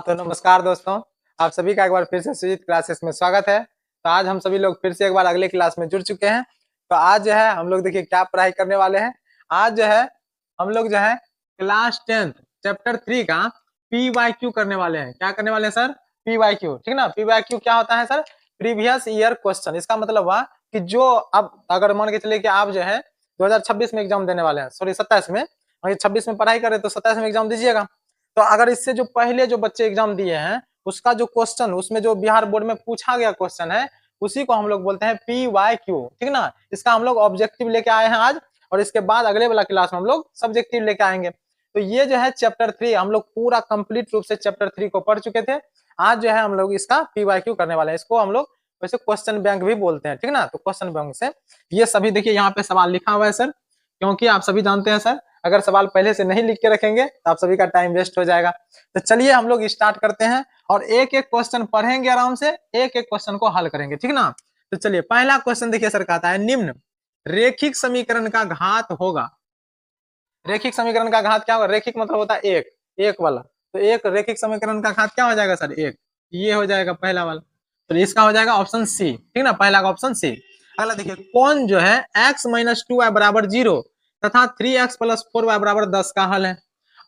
तो नमस्कार दोस्तों, आप सभी का एक बार फिर से सुजीत क्लासेस में स्वागत है। तो आज हम सभी लोग फिर से एक बार अगले क्लास में जुड़ चुके हैं। तो आज जो है हम लोग देखिए क्या पढ़ाई करने वाले हैं। आज जो है हम लोग जो है क्लास 10 चैप्टर 3 का PYQ करने वाले हैं। क्या करने वाले हैं सर? PYQ, ठीक ना। PYQ क्या होता है सर? Previous year question. इसका मतलब हुआ कि जो अब अगर मान के चलिए कि आप जो है 2026 में एग्जाम देने वाले हैं, सॉरी 27 में, और 26 में पढ़ाई करें तो 27 में एग्जाम दीजिएगा। तो अगर इससे जो पहले जो बच्चे एग्जाम दिए हैं उसका जो क्वेश्चन, उसमें जो बिहार बोर्ड में पूछा गया क्वेश्चन है, उसी को हम लोग बोलते हैं PYQ, ठीक ना। इसका हम लोग ऑब्जेक्टिव लेके आए हैं आज, और इसके बाद अगले वाला क्लास में हम लोग सब्जेक्टिव लेके आएंगे। तो ये जो है चैप्टर 3 हम लोग पूरा कंप्लीट रूप से चैप्टर 3 को पढ़ चुके थे। आज जो है हम लोग इसका PYQ करने वाले हैं। इसको हम लोग वैसे क्वेश्चन बैंक भी बोलते हैं, ठीक ना। तो क्वेश्चन बैंक से ये सभी देखिए यहाँ पे सवाल लिखा हुआ है सर, क्योंकि आप सभी जानते हैं सर, अगर सवाल पहले से नहीं लिख के रखेंगे तो आप सभी का टाइम वेस्ट हो जाएगा। तो चलिए हम लोग स्टार्ट करते हैं और एक एक क्वेश्चन पढ़ेंगे आराम से, एक एक क्वेश्चन को हल करेंगे, ठीक ना। तो चलिए पहला क्वेश्चन देखिए सर, कहता है निम्न रेखिक समीकरण का घात होगा। रेखिक समीकरण का घात क्या होगा? रेखिक मतलब होता है एक, एक वाला। तो एक रेखिक समीकरण का घात क्या हो जाएगा सर? एक। ये हो जाएगा पहला वाला। तो इसका हो जाएगा ऑप्शन सी, ठीक ना, पहला का ऑप्शन सी। अगला देखिए, कौन जो है x माइनस 2y बराबर 0 तथा 3x प्लस 4y बराबर 10 का हल है।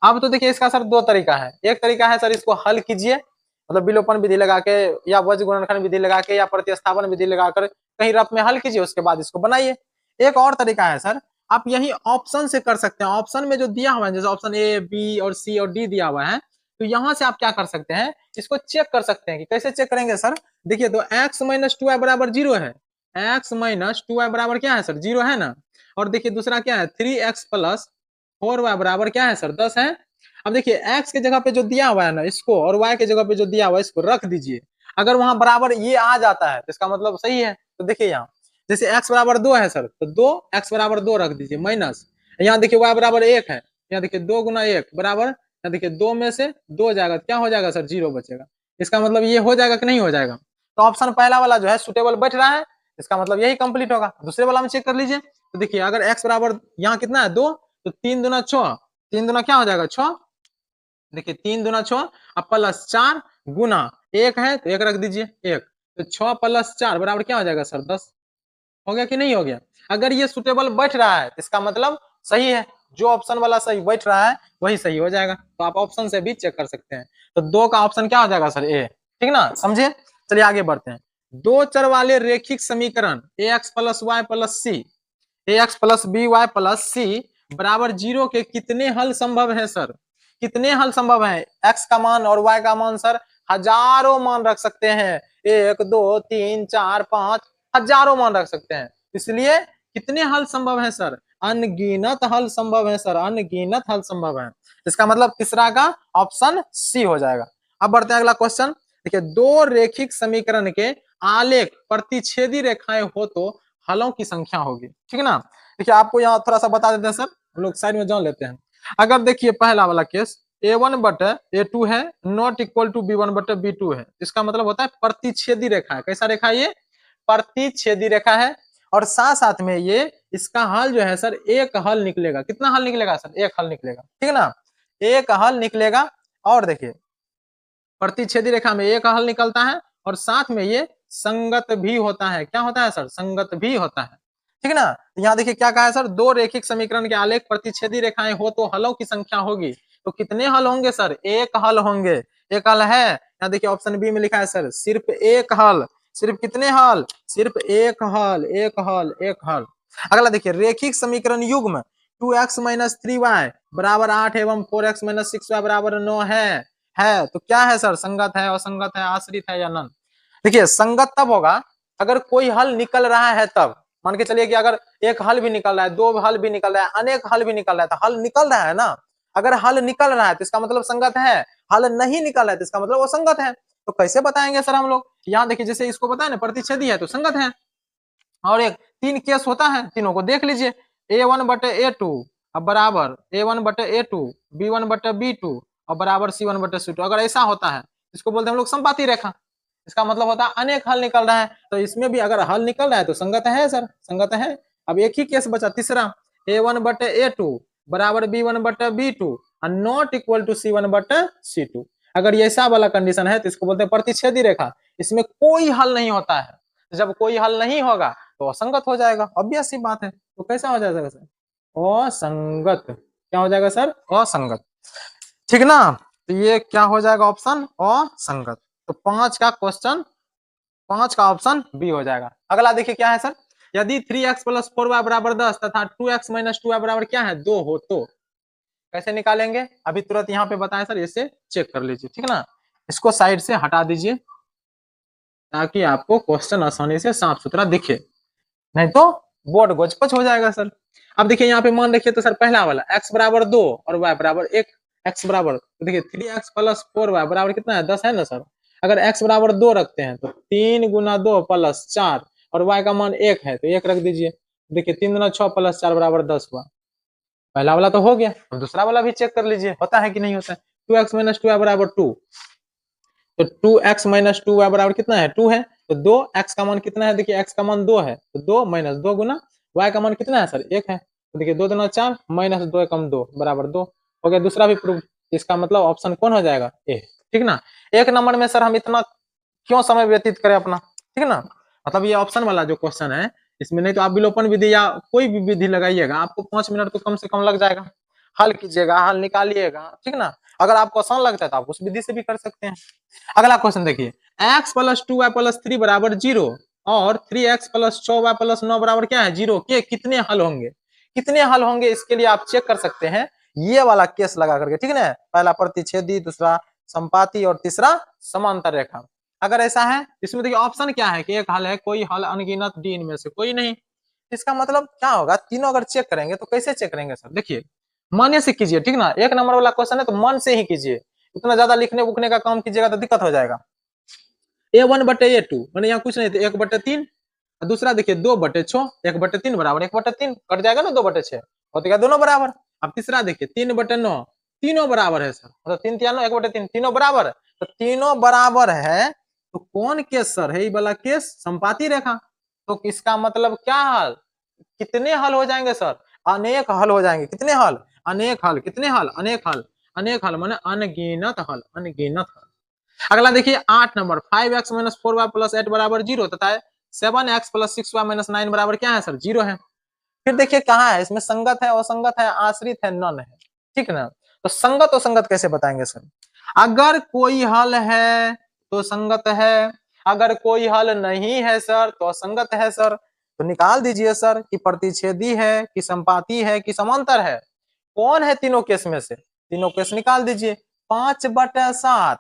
अब तो देखिए इसका सर दो तरीका है। एक तरीका है सर, इसको हल कीजिए, मतलब विलोपन विधि लगा के या वज्र गुणनखंड विधि लगा के या प्रतिस्थापन विधि लगाकर कहीं रफ में हल कीजिए, उसके बाद इसको बनाइए। एक और तरीका है सर, आप यही ऑप्शन से कर सकते हैं। ऑप्शन में जो दिया हुआ है, जैसे ऑप्शन ए, बी और सी और डी दिया हुआ है, तो यहाँ से आप क्या कर सकते हैं, इसको चेक कर सकते हैं। कि कैसे चेक करेंगे सर? देखिए, तो x माइनस 2y बराबर 0 है। x माइनस 2y बराबर क्या है सर? 0 है ना। और देखिए दूसरा क्या है? 3x प्लस 4y बराबर क्या है सर? 10 है। अब देखिए x के जगह पे जो दिया हुआ है ना इसको, और y के जगह पे जो दिया हुआ है इसको रख दीजिए। अगर वहां बराबर ये आ जाता है तो इसका मतलब सही है। तो देखिए यहाँ जैसे x बराबर 2 है सर, तो 2 x बराबर 2 रख दीजिए, माइनस यहाँ देखिए y बराबर 1 है, यहाँ देखिए 2 गुना 1 बराबर, यहाँ देखिए 2 में से 2 जाएगा, क्या हो जाएगा सर? 0 बचेगा। इसका मतलब ये हो जाएगा कि नहीं हो जाएगा? तो ऑप्शन पहला वाला जो है सुटेबल बैठ रहा है, इसका मतलब यही कंप्लीट होगा। दूसरे वाला में चेक कर लीजिए। तो देखिए अगर x बराबर यहाँ कितना है? 2, तो 3 दूना 6, 3 दूना क्या हो जाएगा? 6। देखिए 3 दूना 6 अब प्लस 4 गुना 1 है तो 1 रख दीजिए, 1। तो 6 प्लस 4 बराबर क्या हो जाएगा सर? 10। हो गया कि नहीं हो गया? अगर ये सुटेबल बैठ रहा है तो इसका मतलब सही है। जो ऑप्शन वाला सही बैठ रहा है वही सही हो जाएगा। तो आप ऑप्शन से भी चेक कर सकते हैं। तो 2 का ऑप्शन क्या हो जाएगा सर? ए, ठीक ना, समझे। चलिए आगे बढ़ते हैं। दो चर वाले रेखिक समीकरण ax plus y plus c, ax plus B Y plus c बराबर 0 के कितने हल संभव है सर? कितने हल संभव है? x का मान और y का मान सर हजारों मान रख सकते हैं। 1 2 3 4 5 हजारों मान रख सकते हैं। इसलिए कितने हल संभव है सर? अनगिनत हल संभव है सर, अनगिनत हल संभव है। इसका मतलब तीसरा का ऑप्शन सी हो जाएगा। अब बढ़ते हैं अगला क्वेश्चन। देखिए, दो रेखिक समीकरण के आलेख प्रतिच्छेदी रेखाएं हो तो हलों की संख्या होगी, ठीक है ना। देखिए आपको यहाँ थोड़ा सा बता देते हैं सर, हम लोग साइड में जान लेते हैं। अगर देखिए पहला वाला केस a1 बटे a2 है नॉट इक्वल टू b1 बटे b2 है, इसका मतलब होता है प्रतिच्छेदी रेखा है। कैसा रेखा है ये? प्रतिच्छेदी रेखा है। और साथ साथ में ये इसका हल जो है सर, एक हल निकलेगा। कितना हल निकलेगा सर? एक हल निकलेगा, ठीक है ना, एक हल निकलेगा। और देखिए प्रतिच्छेदी रेखा में एक हल निकलता है और साथ में ये संगत भी होता है। क्या होता है सर? संगत भी होता है, ठीक है ना। यहाँ देखिए क्या कहा है सर, दो रेखिक समीकरण के आलेख प्रतिच्छेदी रेखाएं हो तो हलों की संख्या होगी। तो कितने हल होंगे सर? एक हल होंगे। एक हल है, यहाँ देखिए ऑप्शन बी में लिखा है सर सिर्फ एक हल। सिर्फ कितने हल? सिर्फ एक हल, एक हल, एक हल। अगला देखिए, रेखिक समीकरण युग्म 2x माइनस 3y बराबर 8 एवं 4x माइनस 6y बराबर 9 है तो क्या है सर? संगत है, असंगत है, आश्रित है या नन? देखिए संगत तब होगा अगर कोई हल निकल रहा है तब। मान के चलिए कि अगर एक हल भी निकल रहा है, दो हल भी निकल रहा है, अनेक हल भी निकल रहा है, तो हल निकल रहा है ना। अगर हल निकल रहा है तो इसका मतलब संगत है, हल नहीं निकल रहा है तो इसका मतलब वो संगत है। तो कैसे बताएंगे सर हम लोग? यहाँ देखिए जैसे इसको बताए ना प्रतिच्छेदी है तो संगत है। और एक तीन केस होता है, तीनों को देख लीजिए। a1 बटे a2 अब बराबर a1 बटे a2, b1 बटे b2 और बराबर c1 बटे c2। अगर ऐसा होता है इसको बोलते हैं हम लोग संपाती रेखा। इसका मतलब होता है अनेक हल निकल रहा है, तो इसमें भी अगर हल निकल रहा है तो संगत है सर, संगत है। अब एक ही केस बचा तीसरा, a1 बटे a2 बराबर b1 बटे b2 और नॉट इक्वल टू c1 बटे c2। अगर ये ऐसा वाला कंडीशन है तो इसको बोलते हैं प्रतिच्छेदी रेखा, इसमें कोई हल नहीं होता है। जब कोई हल नहीं होगा तो असंगत हो जाएगा, ऑब्वियस सी बात है। तो कैसा हो जाएगा सर? असंगत। क्या हो जाएगा सर? असंगत। ठीक ना? तो ये क्या हो जाएगा? ऑप्शन असंगत। तो 5 का ऑप्शन बी हो जाएगा। अगला देखिए क्या है सर, यदि 3x प्लस 4y बराबर 10 तथा 2x माइनस 2y बराबर क्या है? 2 हो तो कैसे निकालेंगे? अभी तुरंत यहाँ पे बताएं सर, इसे चेक कर लीजिए। ठीक ना? इसको साइड से हटा दीजिए ताकि आपको क्वेश्चन आसानी से साफ सुथरा दिखे, नहीं तो बोर्ड गोचपच हो जाएगा सर। अब देखिए यहाँ पे मान रखिए तो सर पहला वाला x बराबर 2 और y बराबर 1, x बराबर तो देखिए 3x प्लस 4y बराबर कितना है? 10 है ना सर। अगर x बराबर 2 रखते हैं तो 3 गुना 2 प्लस 4 और y का मान 1 है तो 1 रख दीजिए। देखिए 3 गुना 6 प्लस 4 बराबर 10 हुआ। पहला वाला तो हो गया, अब दूसरा वाला भी चेक कर लीजिए होता है कि नहीं होता है। 2x माइनस 2y बराबर 2, तो 2x माइनस 2y बराबर कितना है? 2 है। तो 2x का मान कितना है? देखिए x का मान 2 है तो 2 माइनस 2 गुना y का मान कितना है सर? 1 है। तो देखिए 2 दूना 4 माइनस 2 एकम 2 बराबर 2 हो गया। दूसरा भी प्रूफ। इसका मतलब ऑप्शन कौन हो जाएगा? ए। ठीक ना? एक नंबर में सर हम इतना क्यों समय व्यतीत करें अपना? ठीक ना? मतलब ये ऑप्शन वाला जो क्वेश्चन है इसमें नहीं तो आप विलोपन विधि या कोई भी विधि लगाइएगा आपको 5 मिनट तो कम से कम लग जाएगा। हल कीजिएगा, हल निकालिएगा। ठीक ना? अगर आपको आसान लगता है तो आप उस विधि से भी कर सकते हैं। अगला क्वेश्चन देखिए, x प्लस 2y प्लस 3 बराबर 0 और 3x प्लस 4y प्लस 9 बराबर क्या है? 0 के कितने हल होंगे? कितने हल होंगे इसके लिए आप चेक कर सकते हैं ये वाला केस लगा करके। ठीक है ना? पहला प्रतिच्छेदी, दूसरा संपाती और तीसरा समांतर रेखा। अगर ऐसा है इसमें देखिए ऑप्शन क्या है कि एक हल है, कोई हल, अनगिनत, डी इनमें से कोई नहीं। इसका मतलब क्या होगा? तीनों अगर चेक करेंगे तो कैसे चेक करेंगे सर? देखिए मन से कीजिए। ठीक ना? एक नंबर वाला क्वेश्चन है तो मन से ही कीजिए, इतना ज्यादा लिखने उखने का काम कीजिएगा तो दिक्कत हो जाएगा। a1 बटे a2 मैंने यहाँ कुछ नहीं तो 1/3। दूसरा देखिए 2/6, 1/3 बराबर 1/3 कट जाएगा ना 2/6 और तो दोनों बराबर। अब तीसरा देखिए 3/9, तीनों बराबर है सर, मतलब 3 3 1/3 तीनों बराबर। तो तीनों बराबर है तो कौन केस सर है? ये वाला केस संपाती रेखा। तो इसका मतलब क्या हल? कितने हल हो जाएंगे सर? अनेक हल हो जाएंगे। कितने हल? अनेक हल। कितने हल? अनेक हल। अनेक हल माने अनगिनत हल, अनगिनत हल। अगला देखिए 8 number, 5x minus 4y plus 8 बराबर 0 तथा 7x प्लस 6y माइनस 9 बराबर क्या है सर? 0 है। फिर देखिए कहाँ है इसमें संगत है, असंगत है, आश्रित है, नन है। ठीक ना? तो संगत असंगत कैसे बताएंगे सर? अगर कोई हल है तो संगत है, अगर कोई हल नहीं है सर तो असंगत है सर। तो निकाल दीजिए सर कि प्रतिच्छेदी है कि संपाती है कि समांतर है। कौन है तीनों केस में से? तीनों केस निकाल दीजिए। 5/7,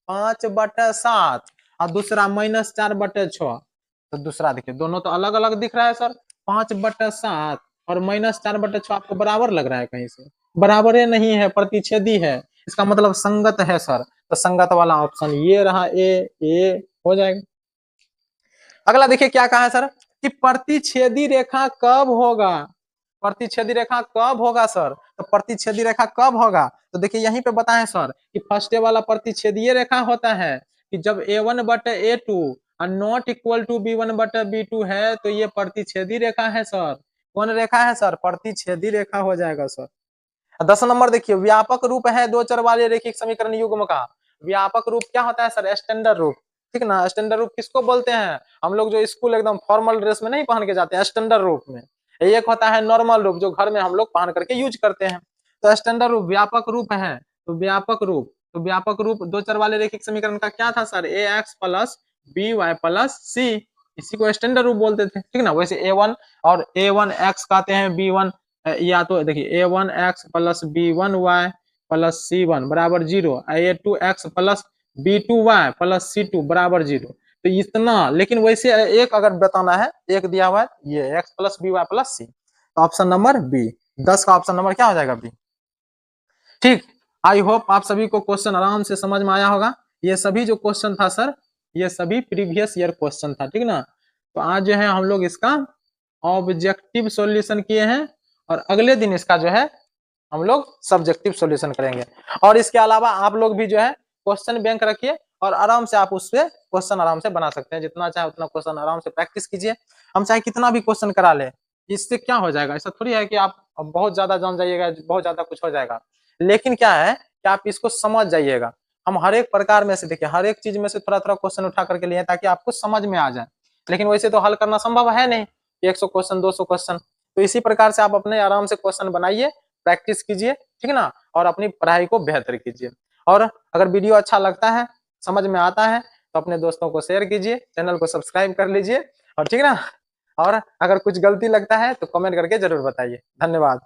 5/7 और दूसरा -4/6। तो दूसरा देखिए दोनों तो अलग अलग दिख रहा है सर। 5/7 और -4/6 आपको बराबर लग रहा है? कहीं से बराबर है नहीं है, प्रतिच्छेदी है। इसका मतलब संगत है सर। तो संगत वाला ऑप्शन ये रहा, ए हो जाएगा। अगला देखिए क्या कहा है सर कि प्रतिच्छेदी रेखा कब होगा? प्रतिच्छेदी रेखा कब होगा सर? तो प्रतिच्छेदी रेखा कब होगा तो देखिए यहीं पे बताएं सर कि फर्स्ट वाला प्रतिच्छेदीय रेखा होता है कि जब a1/a2 और नॉट इक्वल टू b1/b2 है तो ये प्रतिच्छेदी रेखा है सर। कौन रेखा है सर? प्रतिच्छेदी रेखा हो जाएगा सर। 10 नंबर देखिए, व्यापक रूप है दो चर वाले रैखिक समीकरण युग्म का। व्यापक रूप क्या होता है सर? स्टैंडर्ड रूप। ठीक ना? स्टैंडर्ड रूप किसको बोलते हैं? हम लोग जो स्कूल एकदम फॉर्मल ड्रेस में नहीं पहन के जाते हैं, स्टैंडर्ड रूप में। एक होता है नॉर्मल रूप जो घर में हम लोग पहन करके यूज करते हैं। तो स्टैंडर्ड रूप व्यापक रूप है। तो व्यापक रूप दो चर वाले रैखिक समीकरण का क्या था sir? ax plus by plus c, इसी को स्टैंडर्ड रूप बोलते थे। ठीक ना? वैसे a1 और a1x कहते हैं, b1 या तो देखिए a1x plus b1y plus c1 बराबर 0, a2x plus b2y plus c2 बराबर 0। तो इतना, लेकिन वैसे एक अगर बताना है, एक दिया हुआ है ये x plus B Y plus C. तो ऑप्शन नंबर बी, 10 का ऑप्शन नंबर क्या हो जाएगा? बी। ठीक। आई होप आप सभी को क्वेश्चन आराम से समझ में आया होगा। ये सभी जो क्वेश्चन था सर ये सभी प्रीवियस ईयर क्वेश्चन था। ठीक ना? तो आज जो है हम लोग इसका ऑब्जेक्टिव सॉल्यूशन किए हैं और अगले दिन इसका जो है हम लोग सब्जेक्टिव सॉल्यूशन करेंगे। और इसके अलावा आप लोग भी जो है क्वेश्चन बैंक रखिए और आराम से आप उससे क्वेश्चन आराम से बना सकते हैं। जितना चाहे उतना क्वेश्चन आराम से प्रैक्टिस कीजिए। हम चाहे कितना भी क्वेश्चन करा ले, इससे क्या हो जाएगा? ऐसा थोड़ी है कि आप बहुत ज्यादा जान जाइएगा, बहुत ज्यादा कुछ हो जाएगा। लेकिन क्या है कि आप इसको समझ जाइएगा। हम हर एक प्रकार में से देखिए, हर एक चीज में से थोड़ा थोड़ा क्वेश्चन उठा करके लिए ताकि आपको समझ में आ जाए। लेकिन वैसे तो हल करना संभव है नहीं, 100 क्वेश्चन 200 क्वेश्चन। तो इसी प्रकार से आप अपने आराम से क्वेश्चन बनाइए, प्रैक्टिस कीजिए, ठीक ना, और अपनी पढ़ाई को बेहतर कीजिए। और अगर वीडियो अच्छा लगता है, समझ में आता है, तो अपने दोस्तों को शेयर कीजिए, चैनल को सब्सक्राइब कर लीजिए, और ठीक ना। और अगर कुछ गलती लगता है तो कमेंट करके जरूर बताइए। धन्यवाद।